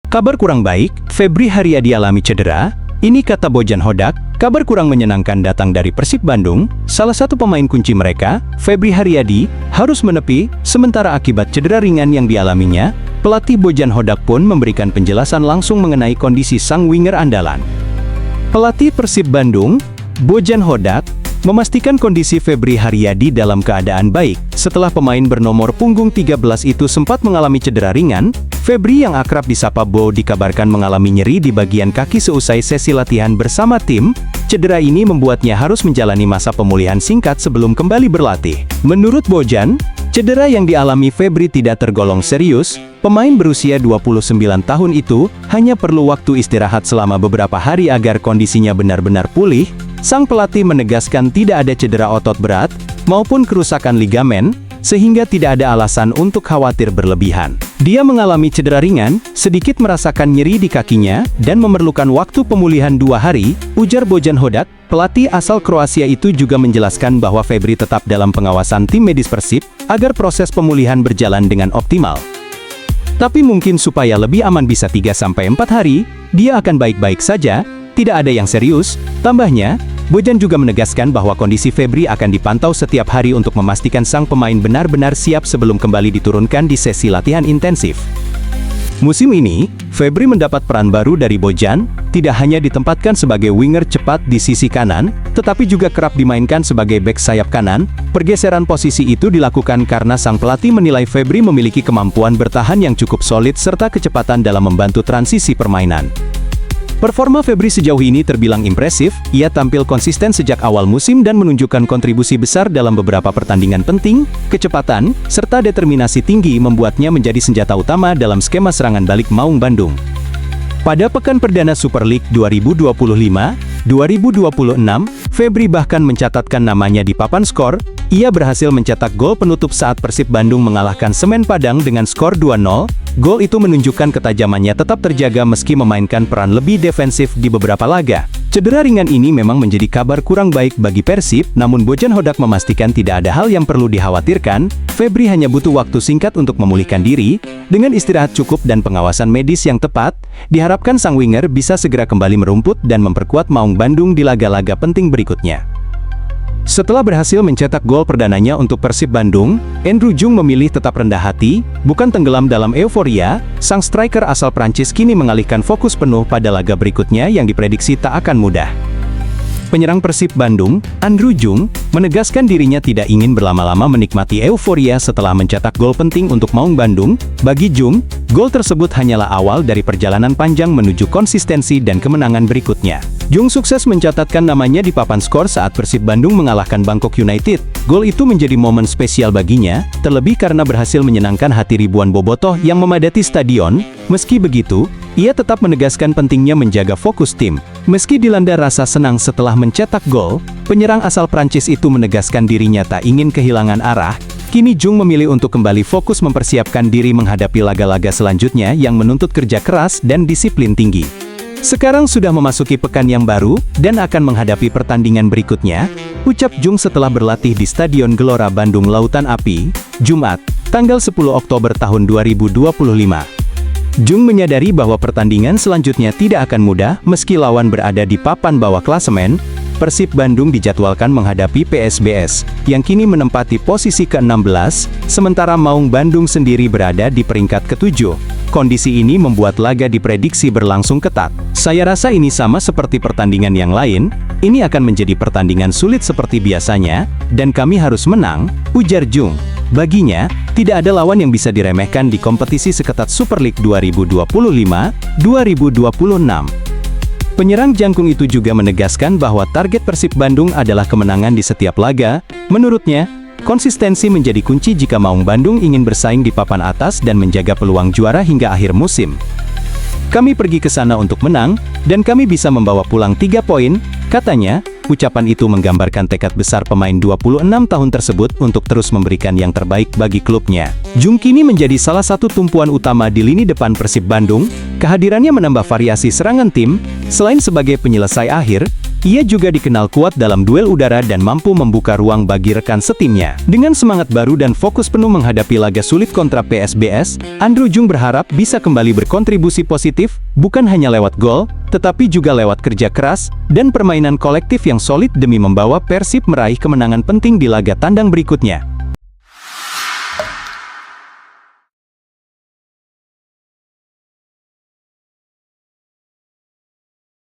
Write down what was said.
Kabar kurang baik, Febri Haryadi alami cedera. Ini kata Bojan Hodak. Kabar kurang menyenangkan datang dari Persib Bandung. Salah satu pemain kunci mereka, Febri Haryadi, harus menepi sementara akibat cedera ringan yang dialaminya. Pelatih Bojan Hodak pun memberikan penjelasan langsung mengenai kondisi sang winger andalan. Pelatih Persib Bandung, Bojan Hodak, memastikan kondisi Febri Haryadi dalam keadaan baik. Setelah pemain bernomor punggung 13 itu sempat mengalami cedera ringan, Febri yang akrab disapa Bo dikabarkan mengalami nyeri di bagian kaki seusai sesi latihan bersama tim. Cedera ini membuatnya harus menjalani masa pemulihan singkat sebelum kembali berlatih. Menurut Bojan, cedera yang dialami Febri tidak tergolong serius. Pemain berusia 29 tahun itu hanya perlu waktu istirahat selama beberapa hari agar kondisinya benar-benar pulih. Sang pelatih menegaskan tidak ada cedera otot berat maupun kerusakan ligamen, sehingga tidak ada alasan untuk khawatir berlebihan. Dia mengalami cedera ringan, sedikit merasakan nyeri di kakinya, dan memerlukan waktu pemulihan 2 hari, ujar Bojan Hodak. Pelatih asal Kroasia itu juga menjelaskan bahwa Febri tetap dalam pengawasan tim medis Persib, agar proses pemulihan berjalan dengan optimal. Tapi mungkin supaya lebih aman bisa 3-4 hari, dia akan baik-baik saja, tidak ada yang serius. Tambahnya, Bojan juga menegaskan bahwa kondisi Febri akan dipantau setiap hari untuk memastikan sang pemain benar-benar siap sebelum kembali diturunkan di sesi latihan intensif. Musim ini, Febri mendapat peran baru dari Bojan, tidak hanya ditempatkan sebagai winger cepat di sisi kanan, tetapi juga kerap dimainkan sebagai bek sayap kanan. Pergeseran posisi itu dilakukan karena sang pelatih menilai Febri memiliki kemampuan bertahan yang cukup solid serta kecepatan dalam membantu transisi permainan. Performa Febri sejauh ini terbilang impresif. Ia tampil konsisten sejak awal musim dan menunjukkan kontribusi besar dalam beberapa pertandingan penting. Kecepatan serta determinasi tinggi membuatnya menjadi senjata utama dalam skema serangan balik Maung Bandung. Pada pekan perdana Super League 2025-2026, Febri bahkan mencatatkan namanya di papan skor. Ia berhasil mencetak gol penutup saat Persib Bandung mengalahkan Semen Padang dengan skor 2-0. Gol itu menunjukkan ketajamannya tetap terjaga meski memainkan peran lebih defensif di beberapa laga. Cedera ringan ini memang menjadi kabar kurang baik bagi Persib, namun Bojan Hodak memastikan tidak ada hal yang perlu dikhawatirkan. Febri hanya butuh waktu singkat untuk memulihkan diri. Dengan istirahat cukup dan pengawasan medis yang tepat, diharapkan sang winger bisa segera kembali merumput dan memperkuat Maung Bandung di laga-laga penting berikutnya. Setelah berhasil mencetak gol perdananya untuk Persib Bandung, Andrew Jung memilih tetap rendah hati, bukan tenggelam dalam euforia. Sang striker asal Prancis kini mengalihkan fokus penuh pada laga berikutnya yang diprediksi tak akan mudah. Penyerang Persib Bandung, Andrew Jung, menegaskan dirinya tidak ingin berlama-lama menikmati euforia setelah mencetak gol penting untuk Maung Bandung. Bagi Jung, gol tersebut hanyalah awal dari perjalanan panjang menuju konsistensi dan kemenangan berikutnya. Jung sukses mencatatkan namanya di papan skor saat Persib Bandung mengalahkan Bangkok United. Gol itu menjadi momen spesial baginya, terlebih karena berhasil menyenangkan hati ribuan bobotoh yang memadati stadion. Meski begitu, ia tetap menegaskan pentingnya menjaga fokus tim. Meski dilanda rasa senang setelah mencetak gol, penyerang asal Prancis itu menegaskan dirinya tak ingin kehilangan arah. Kini Jung memilih untuk kembali fokus mempersiapkan diri menghadapi laga-laga selanjutnya yang menuntut kerja keras dan disiplin tinggi. Sekarang sudah memasuki pekan yang baru, dan akan menghadapi pertandingan berikutnya, ucap Jung setelah berlatih di Stadion Gelora Bandung Lautan Api, Jumat, tanggal 10 Oktober tahun 2025. Jung menyadari bahwa pertandingan selanjutnya tidak akan mudah meski lawan berada di papan bawah klasemen. Persib Bandung dijadwalkan menghadapi PSBS, yang kini menempati posisi ke-16, sementara Maung Bandung sendiri berada di peringkat ke-7. Kondisi ini membuat laga diprediksi berlangsung ketat. Saya rasa ini sama seperti pertandingan yang lain, ini akan menjadi pertandingan sulit seperti biasanya, dan kami harus menang, ujar Jung. Baginya, tidak ada lawan yang bisa diremehkan di kompetisi seketat Super League 2025-2026. Penyerang jangkung itu juga menegaskan bahwa target Persib Bandung adalah kemenangan di setiap laga. Menurutnya, konsistensi menjadi kunci jika Maung Bandung ingin bersaing di papan atas dan menjaga peluang juara hingga akhir musim. Kami pergi ke sana untuk menang, dan kami bisa membawa pulang 3 poin, katanya. Ucapan itu menggambarkan tekad besar pemain 26 tahun tersebut untuk terus memberikan yang terbaik bagi klubnya. Jung kini menjadi salah satu tumpuan utama di lini depan Persib Bandung. Kehadirannya menambah variasi serangan tim. Selain sebagai penyelesai akhir, Ia juga dikenal kuat dalam duel udara dan mampu membuka ruang bagi rekan setimnya. Dengan semangat baru dan fokus penuh menghadapi laga sulit kontra PSBS, Andrew Jung berharap bisa kembali berkontribusi positif, bukan hanya lewat gol, tetapi juga lewat kerja keras dan permainan kolektif yang solid demi membawa Persib meraih kemenangan penting di laga tandang berikutnya.